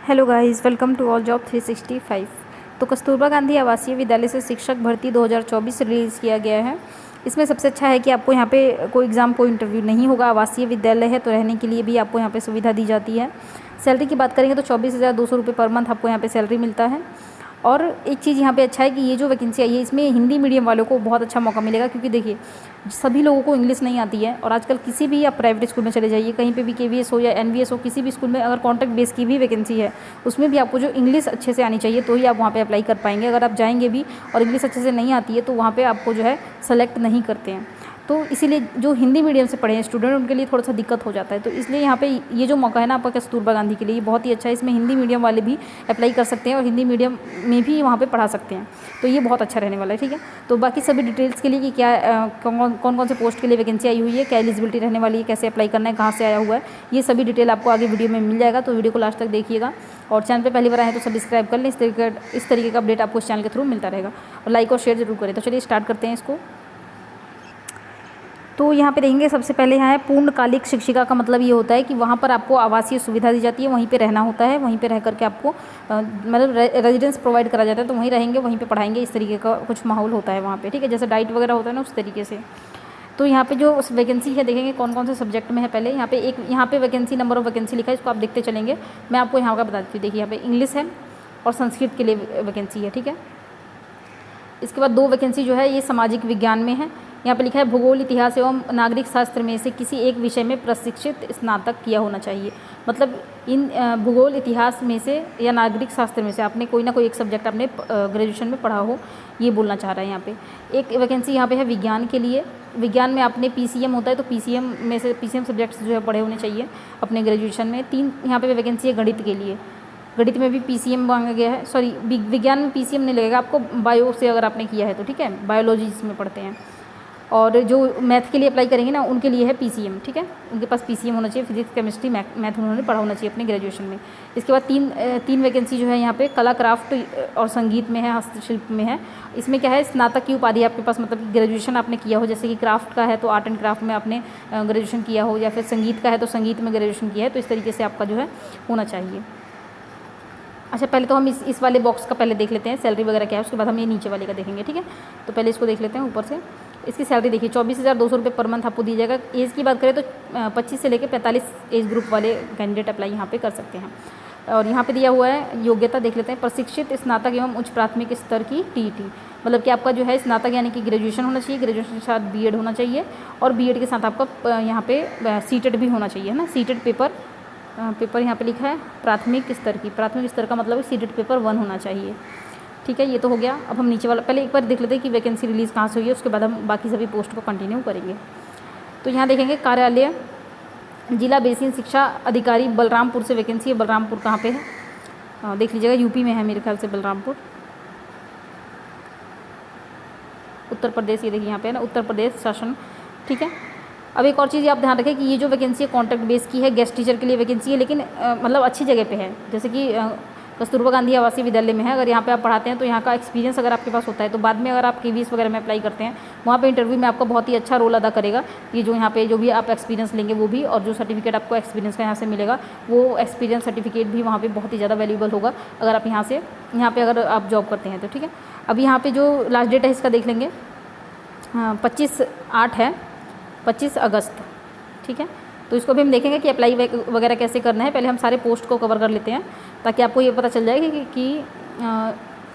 Hello guys, welcome to all job 365। तो कस्तूरबा गांधी आवासीय विद्यालय से शिक्षक भर्ती 2024 रिलीज़ किया गया है। इसमें सबसे अच्छा है कि आपको यहाँ पे कोई एग्ज़ाम कोई इंटरव्यू नहीं होगा। आवासीय विद्यालय है तो रहने के लिए भी आपको यहाँ पे सुविधा दी जाती है। सैलरी की बात करेंगे तो 24,200 रुपये पर मंथ आपको यहाँ पे सैलरी मिलता है। और एक चीज़ यहाँ पे अच्छा है कि ये जो वैकेंसी आई है इसमें हिंदी मीडियम वालों को बहुत अच्छा मौका मिलेगा, क्योंकि देखिए सभी लोगों को इंग्लिश नहीं आती है। और आजकल किसी भी आप प्राइवेट स्कूल में चले जाइए, कहीं पे भी केवीएस हो या एनवीएस हो, किसी भी स्कूल में अगर कॉन्ट्रैक्ट बेस की भी वैकेंसी है उसमें भी आपको जो इंग्लिश अच्छे से आनी चाहिए तो ही आप वहाँ पे अप्लाई कर पाएंगे। अगर आप जाएंगे भी और इंग्लिश अच्छे से नहीं आती है तो वहाँ पे आपको जो है सेलेक्ट नहीं करते हैं। तो इसीलिए जो हिंदी मीडियम से पढ़े हैं स्टूडेंट उनके लिए थोड़ा सा दिक्कत हो जाता है। तो इसलिए यहाँ पे ये जो मौका है ना आपका कस्तूरबा गांधी के लिए, ये बहुत ही अच्छा है। इसमें हिंदी मीडियम वाले भी अप्लाई कर सकते हैं और हिंदी मीडियम में भी वहाँ पे पढ़ा सकते हैं। तो ये बहुत अच्छा रहने वाला है, ठीक है। तो बाकी सभी डिटेल्स के लिए कि क्या कौन कौन से पोस्ट के लिए वैकेंसी आई हुई है, क्या एलिजिबिलिटी रहने वाली है, कैसे अप्लाई करना है, कहाँ से आया हुआ है, ये सभी डिटेल आपको आगे वीडियो में मिल जाएगा। तो वीडियो को लास्ट तक देखिएगा और चैनल पे पहली बार आए हैं तो सब्सक्राइब कर लें। इस तरीके का अपडेट आपको इस चैनल के थ्रू मिलता रहेगा। और लाइक और शेयर जरूर करें। तो चलिए स्टार्ट करते हैं इसको। तो यहाँ पे देखेंगे सबसे पहले यहाँ है पूर्णकालिक शिक्षिका का मतलब ये होता है कि वहाँ पर आपको आवासीय सुविधा दी जाती है, वहीं पे रहना होता है, वहीं पे रह करके आपको मतलब रेजिडेंस प्रोवाइड करा जाता है। तो वहीं रहेंगे, वहीं पे पढ़ाएंगे, इस तरीके का कुछ माहौल होता है वहाँ पे, ठीक है। जैसे डाइट वगैरह होता है ना उस तरीके से। तो यहाँ पे जो वैकेंसी है देखेंगे कौन कौन से सब्जेक्ट में है। पहले यहाँ पे वैकेंसी नंबर ऑफ वैकेंसी लिखा है, इसको आप देखते चलेंगे। मैं आपको यहाँ का बता देती हूँ। देखिए यहाँ पे इंग्लिश है और संस्कृत के लिए वैकेंसी है, ठीक है। इसके बाद 2 वैकेंसी जो है ये सामाजिक विज्ञान में है। यहाँ पे लिखा है भूगोल, इतिहास एवं नागरिक शास्त्र में से किसी एक विषय में प्रशिक्षित स्नातक किया होना चाहिए। मतलब इन भूगोल, इतिहास में से या नागरिक शास्त्र में से आपने कोई ना कोई एक सब्जेक्ट आपने ग्रेजुएशन में पढ़ा हो, ये बोलना चाह रहा है यहाँ पे। एक वैकेंसी यहाँ पे है विज्ञान के लिए। विज्ञान में आपने पीसीएम होता है तो पीसीएम में से पीसीएम सब्जेक्ट्स जो है पढ़े होने चाहिए अपने ग्रेजुएशन में। 3 यहाँ पे वैकेंसी है गणित के लिए। गणित में भी पीसीएम मांगा गया है। सॉरी, विज्ञान में पीसीएम नहीं लगेगा आपको, बायो से अगर आपने किया है तो, ठीक है। बायोलॉजी जिसमें पढ़ते हैं। और जो मैथ के लिए अप्लाई करेंगे ना उनके लिए है पीसीएम, ठीक है। उनके पास पीसीएम होना चाहिए, फिजिक्स, केमिस्ट्री, मैथ उन्होंने पढ़ा होना चाहिए अपने ग्रेजुएशन में। इसके बाद तीन वैकेंसी जो है यहाँ पे कला, क्राफ्ट और संगीत में है, हस्तशिल्प में है। इसमें क्या है, स्नातक की उपाधि आपके पास, मतलब ग्रेजुएशन आपने किया हो। जैसे कि क्राफ्ट का है तो आर्ट एंड क्राफ्ट में आपने ग्रेजुएशन किया हो, या फिर संगीत का है तो संगीत में ग्रेजुएशन किया है। तो इस तरीके से आपका जो है होना चाहिए। अच्छा, पहले तो हम इस वाले बॉक्स का पहले देख लेते हैं सैलरी वगैरह क्या है, उसके बाद हम ये नीचे वाले का देखेंगे, ठीक है। तो पहले इसको देख लेते हैं ऊपर से। इसकी सैलरी देखिए 24,200 रुपये पर मंथ आपको दी जाएगा। एज की बात करें तो 25 से लेकर 45 एज ग्रुप वाले कैंडिडेट अप्लाई यहाँ पे कर सकते हैं। और यहाँ पे दिया हुआ है योग्यता, देख लेते हैं। प्रशिक्षित स्नातक एवं उच्च प्राथमिक स्तर की टीईटी, मतलब कि आपका जो है स्नातक यानी कि ग्रेजुएशन होना चाहिए, ग्रेजुएशन के साथ बीएड होना चाहिए, और बीएड के साथ आपका यहाँ पे सीटेड भी होना चाहिए, है ना। सीटेड पेपर यहाँ पे लिखा है प्राथमिक स्तर की। प्राथमिक स्तर का मतलब सीटेड पेपर 1 होना चाहिए, ठीक है। ये तो हो गया। अब हम नीचे वाला पहले एक बार देख लेते हैं कि वैकेंसी रिलीज़ कहाँ से हुई है, उसके बाद हम बाकी सभी पोस्ट को कंटिन्यू करेंगे। तो यहाँ देखेंगे कार्यालय जिला बेसिन शिक्षा अधिकारी बलरामपुर से वैकेंसी है। बलरामपुर कहाँ पे है देख लीजिएगा, यूपी में है मेरे ख्याल से बलरामपुर। उत्तर प्रदेश, ये देखिए यहाँ पे है ना, उत्तर प्रदेश शासन, ठीक है। अब एक और चीज़ आप ध्यान रखें कि ये जो वैकेंसी है कॉन्ट्रैक्ट बेस की है, गेस्ट टीचर के लिए वैकेंसी है, लेकिन मतलब अच्छी जगह पे है। जैसे कि कस्तूरबा गांधी आवासीय विद्यालय में है। अगर यहाँ पे आप पढ़ाते हैं तो यहाँ का एक्सपीरियंस अगर आपके पास होता है तो बाद में अगर आप केवीएस वगैरह में अप्लाई करते हैं, वहाँ पे इंटरव्यू में आपका बहुत ही अच्छा रोल अदा करेगा। ये जो यहाँ पे जो भी आप एक्सपीरियंस लेंगे वो भी, और जो सर्टिफिकेट आपको एक्सपीरियंस का यहाँ से मिलेगा वो एक्सपीरियंस सर्टिफिकेट भी वहाँ पर बहुत ही ज़्यादा वैल्यूबल होगा अगर आप यहाँ पर अगर आप जॉब करते हैं तो, ठीक है। अब यहाँ पर जो लास्ट डेट है इसका देख लेंगे, 25/8 है, 25 अगस्त, ठीक है। तो इसको भी हम देखेंगे कि अप्लाई वगैरह कैसे करना है। पहले हम सारे पोस्ट को कवर कर लेते हैं ताकि आपको ये पता चल जाए कि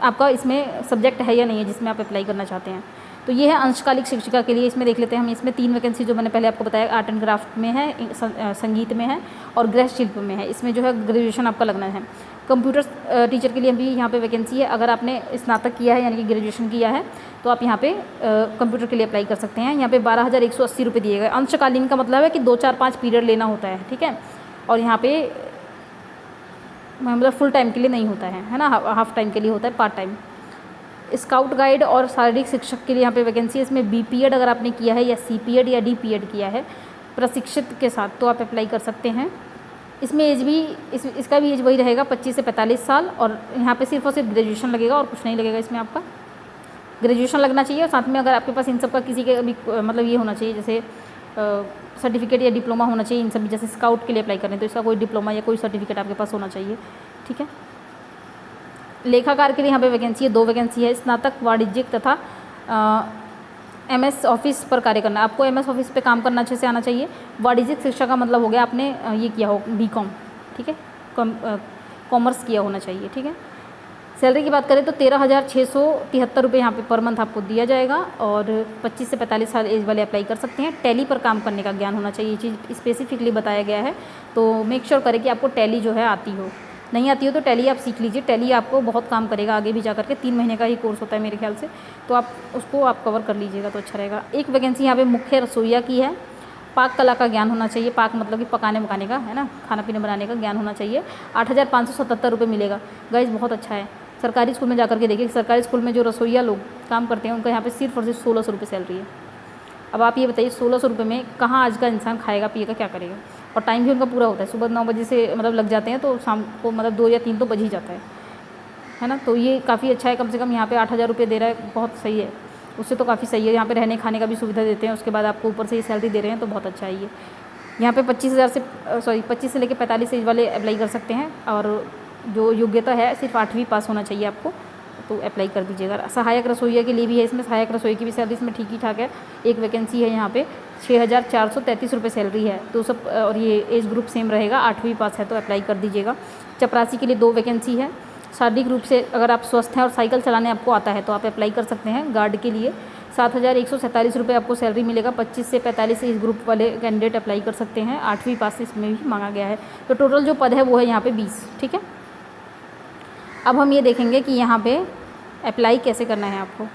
आपका इसमें सब्जेक्ट है या नहीं है जिसमें आप अप्लाई करना चाहते हैं। तो ये है अंशकालिक शिक्षिका के लिए। इसमें देख लेते हैं हम, इसमें 3 वैकेंसी जो मैंने पहले आपको बताया, आर्ट एंड क्राफ्ट में है, संगीत में है और गृह शिल्प में है। इसमें जो है ग्रेजुएशन आपका लगना है। कंप्यूटर टीचर के लिए भी यहाँ पे वैकेंसी है। अगर आपने स्नातक किया है यानी कि ग्रेजुएशन किया है तो आप यहाँ पे कंप्यूटर के लिए अप्लाई कर सकते हैं। यहाँ पे 12,180 रुपये दिए गए। अंशकालीन का मतलब है कि 2, 4, 5 पीरियड लेना होता है, ठीक है। और यहाँ पे मतलब फुल टाइम के लिए नहीं होता है ना, हाफ टाइम के लिए होता है, पार्ट टाइम। स्काउट गाइड और शारीरिक शिक्षक के लिए यहाँ पे वैकेंसी है। इसमें बीपीएड अगर आपने किया है या सीपीएड या डीपीएड किया है प्रशिक्षित के साथ तो आप अप्लाई कर सकते हैं। इसमें एज भी इसका भी एज वही रहेगा 25 से 45 साल, और यहाँ पे सिर्फ और सिर्फ ग्रेजुएशन लगेगा और कुछ नहीं लगेगा। इसमें आपका ग्रेजुएशन लगना चाहिए और साथ में अगर आपके पास इन सब का किसी के भी मतलब ये होना चाहिए, जैसे सर्टिफिकेट या डिप्लोमा होना चाहिए इन सभी। जैसे स्काउट के लिए अप्लाई करें तो इसका कोई डिप्लोमा या कोई सर्टिफिकेट आपके पास होना चाहिए। ठीक है। लेखाकार के लिए यहाँ पे वैकेंसी है, 2 वैकेंसी है। स्नातक वाणिज्यिक तथा MS ऑफिस पर कार्य करना। आपको MS ऑफिस पे काम करना अच्छे से आना चाहिए। वाणिज्यिक शिक्षा का मतलब हो गया आपने ये किया हो BCom, ठीक है, कॉमर्स किया होना चाहिए, ठीक है। सैलरी की बात करें तो 13,673 रुपये यहाँ पे पर मंथ आपको दिया जाएगा और 25 से 45 साल एज वाले अप्लाई कर सकते हैं। टैली पर काम करने का ज्ञान होना चाहिए, ये चीज़ स्पेसिफिकली बताया गया है। तो मेक श्योर करें कि आपको टैली जो है आती हो। नहीं आती हो तो टैली आप सीख लीजिए, टैली आपको बहुत काम करेगा आगे भी जा करके। 3 महीने का ही कोर्स होता है मेरे ख्याल से, तो आप उसको आप कवर कर लीजिएगा तो अच्छा रहेगा। एक वैकेंसी यहाँ पे मुख्य रसोइया की है। पाक कला का ज्ञान होना चाहिए, पाक मतलब कि पकाने पकाने का है ना, खाना पीना बनाने का ज्ञान होना चाहिए। 8,577 रुपये मिलेगा गाइज, बहुत अच्छा है। सरकारी स्कूल में जाकर के देखिए, सरकारी स्कूल में जो रसोइया लोग काम करते हैं उनका यहाँ पे सिर्फ और सिर्फ 1600 रुपये सैलरी है। अब आप ये बताइए 1600 रुपये में कहाँ आज का इंसान खाएगा पिएगा, क्या करेगा। और टाइम भी उनका पूरा होता है, सुबह 9 बजे से मतलब लग जाते हैं तो शाम को मतलब 2 या 3 तो बज ही जाता है ना। तो ये काफ़ी अच्छा है, कम से कम यहाँ पे 8,000 रुपये दे रहा है, बहुत सही है। उससे तो काफ़ी सही है। यहाँ पे रहने खाने का भी सुविधा देते हैं, उसके बाद आपको ऊपर से ये सैलरी दे रहे हैं, तो बहुत अच्छा है ये। यहाँ पे 25 से लेकर 45 एज वाले अप्लाई कर सकते हैं और जो योग्यता है सिर्फ 8वीं पास होना चाहिए आपको, तो अप्लाई कर दीजिएगा। सहायक रसोइया के लिए भी है इसमें, सहायक रसोई की भी सैलरी इसमें ठीक ही ठाक है। एक वैकेंसी है यहाँ पे, 6,433 रुपये सैलरी है। तो सब और ये एज ग्रुप सेम रहेगा, 8वीं पास है तो अप्लाई कर दीजिएगा। चपरासी के लिए 2 वैकेंसी है। शारीरिक रूप से अगर आप स्वस्थ हैं और साइकिल चलाने आपको आता है तो आप अप्लाई कर सकते हैं। गार्ड के लिए 7,147 रुपये आपको सैलरी मिलेगा। 25 से 45 एज ग्रुप वाले कैंडिडेट अप्लाई कर सकते हैं। 8वीं पास इसमें भी मांगा गया है। तो टोटल जो पद है वो है यहाँ पे 20, ठीक है। अब हम ये देखेंगे कि यहाँ पे अप्लाई कैसे करना है आपको।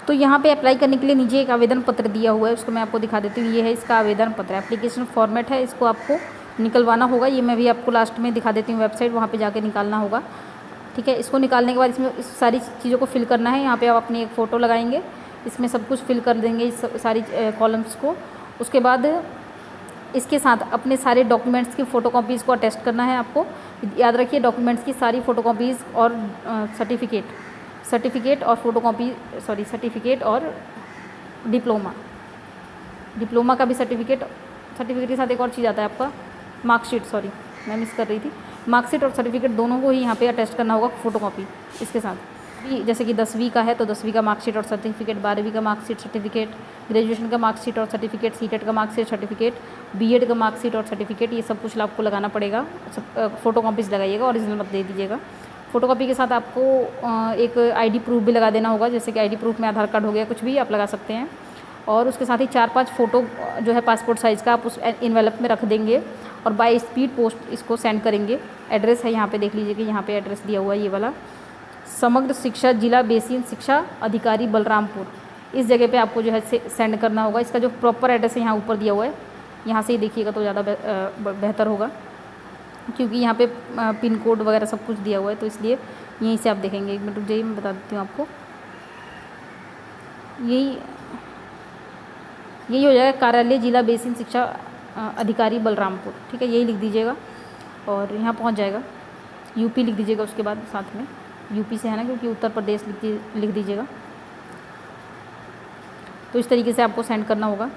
तो यहाँ पे अप्लाई करने के लिए नीचे एक आवेदन पत्र दिया हुआ है, उसको मैं आपको दिखा देती हूँ। ये है इसका आवेदन पत्र, एप्लीकेशन फॉर्मेट है, इसको आपको निकलवाना होगा। ये मैं भी आपको लास्ट में दिखा देती हूँ वेबसाइट, वहाँ पे जाके निकालना होगा, ठीक है। इसको निकालने के बाद इसमें इस सारी चीज़ों को फिल करना है। यहाँ पे आप अपनी एक फ़ोटो लगाएंगे, इसमें सब कुछ फिल कर देंगे इस सारी कॉलम्स को। उसके बाद इसके साथ अपने सारे डॉक्यूमेंट्स की फ़ोटोकॉपीज़ को अटेस्ट करना है आपको। याद रखिए डॉक्यूमेंट्स की सारी फ़ोटोकॉपीज़ और सर्टिफिकेट और डिप्लोमा का भी सर्टिफिकेट के साथ एक और चीज़ आता है आपका मार्कशीट, सॉरी मैं मिस कर रही थी। मार्कशीट और सर्टिफिकेट दोनों को ही यहाँ पे अटेस्ट करना होगा फ़ोटोकॉपी इसके साथ। जैसे कि 10वीं का है तो 10वीं का मार्कशीट और सर्टिफिकेट, 12वीं का मार्कशीट सर्टिफिकेट, ग्रेजुएशन का मार्कशीट और सर्टिफिकेट, सीटेट का मार्कशीट सर्टिफिकेट, बीएड का मार्कशीट और सर्टिफिकेट, ये सब कुछ आपको लगाना पड़ेगा। सब फ़ोटोकॉपीज़ लगाइएगा, ओरिजिनल मत दे दीजिएगा। फ़ोटोकॉपी के साथ आपको एक आईडी प्रूफ भी लगा देना होगा, जैसे कि आईडी प्रूफ में आधार कार्ड हो गया, कुछ भी आप लगा सकते हैं। और उसके साथ ही 4-5 फ़ोटो जो है पासपोर्ट साइज़ का आप उस इन्वेलप में रख देंगे और बाय स्पीड पोस्ट इसको सेंड करेंगे। एड्रेस है यहाँ पे देख लीजिए कि यहाँ पे एड्रेस दिया हुआ है ये वाला, समग्र शिक्षा जिला बेसिन शिक्षा अधिकारी बलरामपुर, इस जगह पे आपको जो है सेंड करना होगा। इसका जो प्रॉपर एड्रेस है यहाँ ऊपर दिया हुआ है, यहाँ से ही देखिएगा तो ज़्यादा बेहतर होगा, क्योंकि यहाँ पे पिन कोड वगैरह सब कुछ दिया हुआ है, तो इसलिए यहीं से आप देखेंगे। 1 मिनट रुक जाइए, मैं बता देती हूँ आपको। यही हो जाएगा, कार्यालय जिला बेसिन शिक्षा अधिकारी बलरामपुर, ठीक है, यही लिख दीजिएगा और यहाँ पहुँच जाएगा। यूपी लिख दीजिएगा उसके बाद साथ में, यूपी से है ना, क्योंकि उत्तर प्रदेश लिख दीजिएगा। तो इस तरीके से आपको सेंड करना होगा।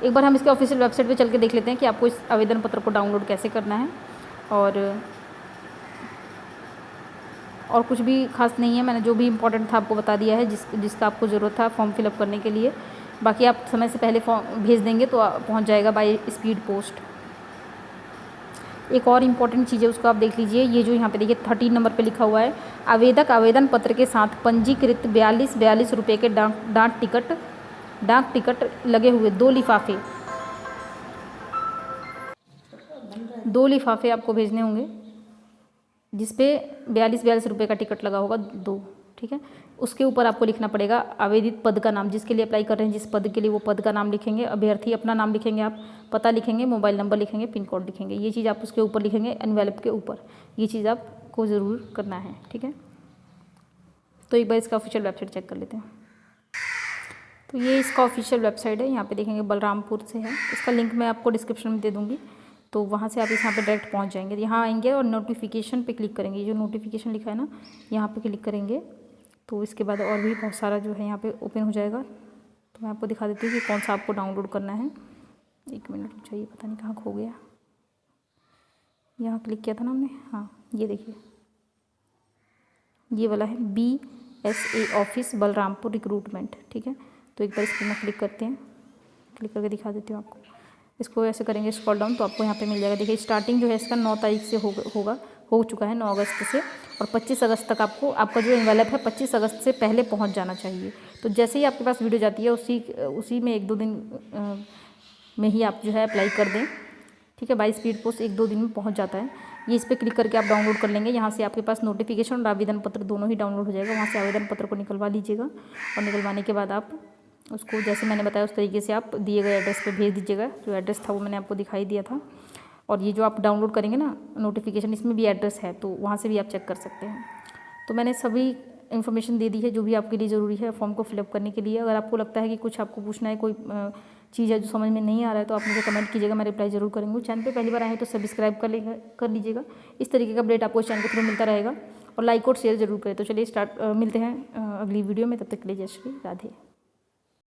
एक बार हम इसके ऑफिशियल वेबसाइट पे चल के देख लेते हैं कि आपको इस आवेदन पत्र को डाउनलोड कैसे करना है। और कुछ भी खास नहीं है, मैंने जो भी इम्पोर्टेंट था आपको बता दिया है, जिसका आपको ज़रूरत था फॉर्म फिलअप करने के लिए। बाकी आप समय से पहले फॉर्म भेज देंगे तो पहुंच जाएगा बाय स्पीड पोस्ट। एक और इम्पॉर्टेंट चीज़ है उसको आप देख लीजिए, ये जो यहाँ पे देखिए 13 नंबर पे लिखा हुआ है, आवेदक आवेदन पत्र के साथ पंजीकृत 42 रुपये के डाक टिकट लगे हुए 2 लिफाफे आपको भेजने होंगे, जिसपे 42 रुपये का टिकट लगा होगा 2, ठीक है। उसके ऊपर आपको लिखना पड़ेगा आवेदित पद का नाम, जिसके लिए अप्लाई कर रहे हैं, जिस पद के लिए, वो पद का नाम लिखेंगे। अभ्यर्थी अपना नाम लिखेंगे, आप पता लिखेंगे, मोबाइल नंबर लिखेंगे, पिन कोड लिखेंगे, ये चीज़ आप उसके ऊपर लिखेंगे एनवेलप के ऊपर। ये चीज़ आपको ज़रूर करना है, ठीक है। तो एक बार इसका ऑफिशियल वेबसाइट चेक कर लेते हैं। तो ये इसका ऑफिशियल वेबसाइट है, यहाँ पे देखेंगे बलरामपुर से है। इसका लिंक मैं आपको डिस्क्रिप्शन में दे दूँगी, तो वहाँ से आप यहाँ पे डायरेक्ट पहुँच जाएंगे। यहाँ आएंगे और नोटिफिकेशन पे क्लिक करेंगे, जो नोटिफिकेशन लिखा है ना, यहाँ पे क्लिक करेंगे तो इसके बाद और भी बहुत सारा जो है यहाँ पे ओपन हो जाएगा। तो मैं आपको दिखा देती हूँ कि कौन सा आपको डाउनलोड करना है। 1 मिनट चाहिए, पता नहीं कहाँ खो गया। यहाँ क्लिक किया था ना हमने, हाँ ये देखिए, ये वाला है BSA ऑफिस बलरामपुर रिक्रूटमेंट, ठीक है। तो एक बार इस पर मैं क्लिक करते हैं, क्लिक करके दिखा देती हूँ आपको। इसको ऐसे करेंगे स्क्रॉल डाउन तो आपको यहाँ पे मिल जाएगा। देखिए स्टार्टिंग जो है इसका 9 तारीख से हो चुका है, 9 अगस्त से, और 25 अगस्त तक आपको आपका जो एनवेलप है 25 अगस्त से पहले पहुँच जाना चाहिए। तो जैसे ही आपके पास वीडियो जाती है उसी में 1-2 दिन में ही आप जो है अप्लाई कर दें, ठीक है। बाय स्पीड पोस्ट 1-2 दिन में पहुंच जाता है। ये इस पर क्लिक करके आप डाउनलोड कर लेंगे। यहाँ से आपके पास नोटिफिकेशन और आवेदन पत्र दोनों ही डाउनलोड हो जाएगा। वहाँ से आवेदन पत्र को निकलवा लीजिएगा, और निकलवाने के बाद आप उसको जैसे मैंने बताया उस तरीके से आप दिए गए एड्रेस पे भेज दीजिएगा। जो एड्रेस था वो मैंने आपको दिखाई दिया था। और ये जो आप डाउनलोड करेंगे ना नोटिफिकेशन, इसमें भी एड्रेस है, तो वहाँ से भी आप चेक कर सकते हैं। तो मैंने सभी इन्फॉर्मेशन दे दी है जो भी आपके लिए ज़रूरी है फॉर्म को फिलअप करने के लिए। अगर आपको लगता है कि कुछ आपको पूछना है, कोई चीज़ है जो समझ में नहीं आ रहा है, तो आप मुझे कमेंट कीजिएगा, मैं रिप्लाई ज़रूर करूँगी। चैनल पे पहली बार आए हैं तो सब्सक्राइब कर लीजिएगा। इस तरीके का अपडेट आपको इस चैनल के थ्रू मिलता रहेगा, और लाइक और शेयर जरूर करें। तो चलिए मिलते हैं अगली वीडियो में, तब तक के लिए जय श्री राधे।